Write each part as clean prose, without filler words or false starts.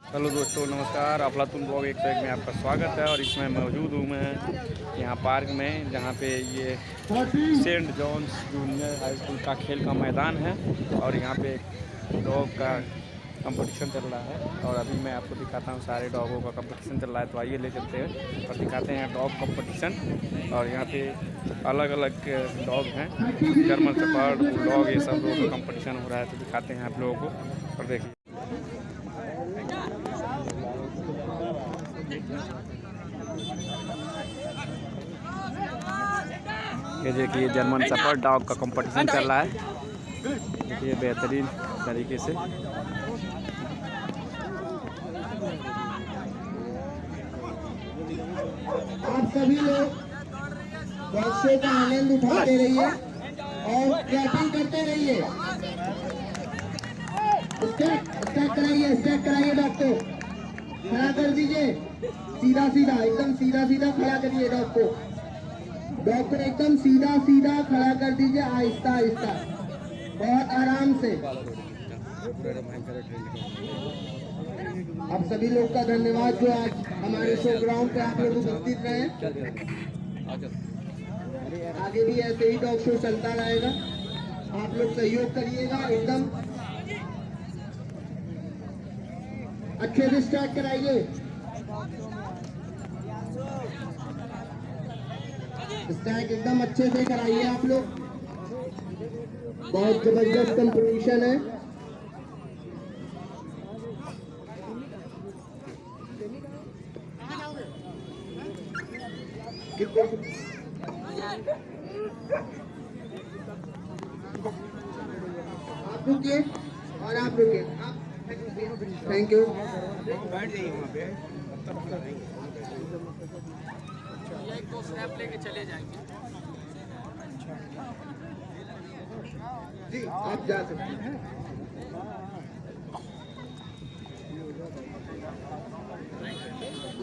Hello दोस्तों, नमस्कार। अफलातून ब्लॉग 101 में आपका स्वागत है। और इसमें मौजूद हूँ मैं यहाँ पार्क में, जहाँ पे ये Saint John's junior high school का खेल का मैदान है। और यहाँ पे डॉग का कंपटीशन चल रहा है। और अभी मैं आपको दिखाता हूँ, सारे डॉगों का कंपटीशन चल रहा है। तो आइए ले चलते हैं और दिखाते हैं डॉग कंपटीशन। और यहाँ पे अलग अलग डॉग हैं, जर्मन शेफर्ड, बुलडॉग, ये सब लोगों का कंपटीशन हो रहा है। तो दिखाते हैं आप लोगों को। और देखिए, ये देखिए जर्मन शेफर्ड डॉग का कंपटीशन चल रहा है। देखिए बेहतरीन तरीके से। आप सभी लोग डॉग शो का आनंद उठाते रहिए और क्लैपिंग करते रहिए। स्टैक कराइए डॉग को, खड़ा कर दीजिए। सीधा सीधा, एकदम सीधा सीधा खड़ा करिए डॉग को। डॉग को एकदम सीधा सीधा खड़ा कर दीजिए, आहिस्ता आहिस्ता, बहुत आराम से। आप सभी लोग का धन्यवाद जो आज हमारे शो ग्राउंड पे आप लोग उपस्थित रहे। आगे भी ऐसे ही डॉग शो चलता रहेगा। आप लोग सहयोग करिएगा, एकदम अच्छे से स्टार्ट कराइए। स्टैक एकदम अच्छे से कराइए आप लोग। बहुत जबरदस्त कंपटीशन है। आप रुकिए और आप रुकिए। Thank you. बैठ जाइए वहाँ पे, एक दो स्नैप लेके चले जाएंगे। जी आप जा सकते हैं।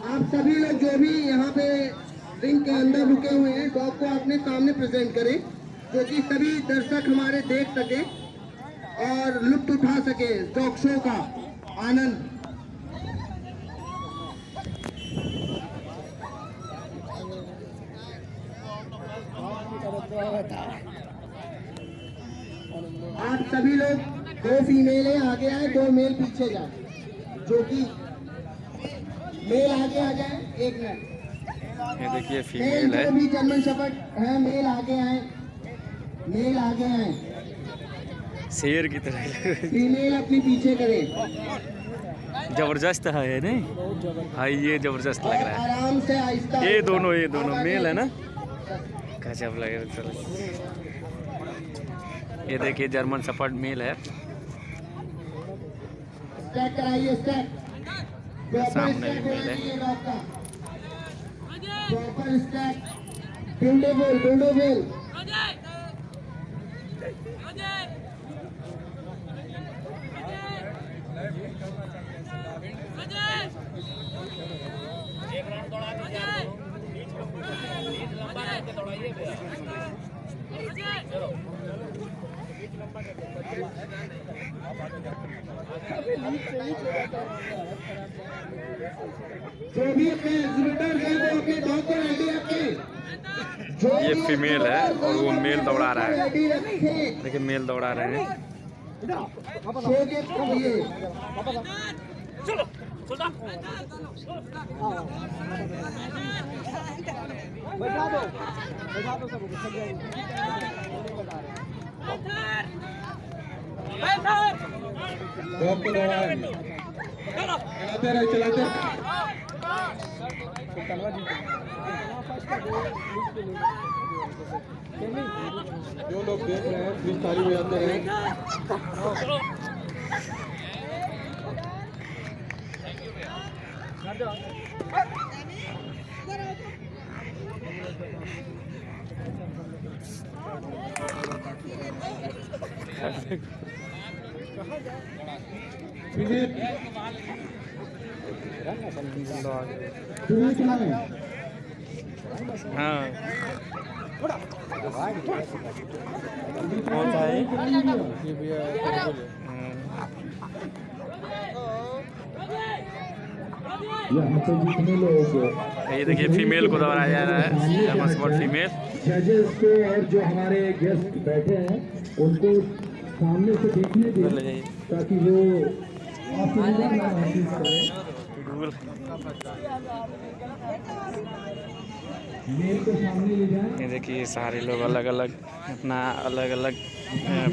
आप सभी लोग जो भी यहाँ पे रिंग के अंदर रुके हुए हैं, डॉग को अपने सामने प्रेजेंट करें, जो कि सभी दर्शक हमारे देख सके और लुत्फ उठा सके डॉग शो का आनंद। आप सभी लोग, दो फीमेल है आगे आए, दो मेल पीछे जाए। जो कि मेल आगे आ जाए, एक मिनट। ये देखिए फीमेल है। जो भी जर्मन शेफर्ड है, मेल आगे आए, मेल आगे आए। शेर की तरह फीमेल अपनी पीछे करें। जबरदस्त है नहीं? हाँ, ये जबरदस्त लग रहा है। आराम से आहिस्ता। ये दोनों मेल है ना? गजब लग रहा है। ये देखिए जर्मन शेफर्ड मेल है। स्टैक कराइए, स्टैक। सामने भी मेल है। Proper stack. बिल्डो एक राउंड दौड़ा दीजिए, बीच लंबा करके दौड़ाइए। चलो जो भी अपने एग्जीबिटर हैं वो अपने डॉग को रेडी रखें। ये फीमेल है और वो मेल दौड़ा रहा है। रेडी रखें। देखिए मेल दौड़ा रहे हैं। शो के लिए चलो सुल्तान, बैठा दो सबको। डॉग को दौड़ाएं। चलाते रहे। जो लोग देख रहे हैं प्लीज ताली बजाते रहे। हाँ, कौन सा है? ये भी है। यहाँ पे जितने लोग ये देखिए फीमेल को दौड़ाया जा रहा है, जर्मन शेफर्ड फीमेल। जजेस को और जो हमारे गेस्ट बैठे हैं उनको सामने से देखने ले दें जाइए। ताकि वो असुविधा ना महसूस करें। मेल को सामने ले जाएं। ये देखिए सारे लोग अलग अलग अपना अलग अलग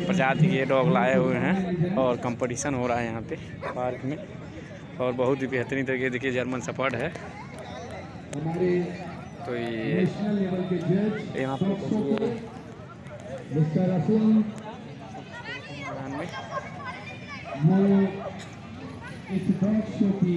प्रजाति के डॉग लाए हुए हैं और कंपटीशन हो रहा है यहाँ पे पार्क में। और बहुत ही बेहतरीन तरीके देखिए जर्मन शेफर्ड है। हमारे तो ये नेशनल लेवल के जज यहाँ पे मिस्टर रसूल मैदान में वो इस डॉग शो की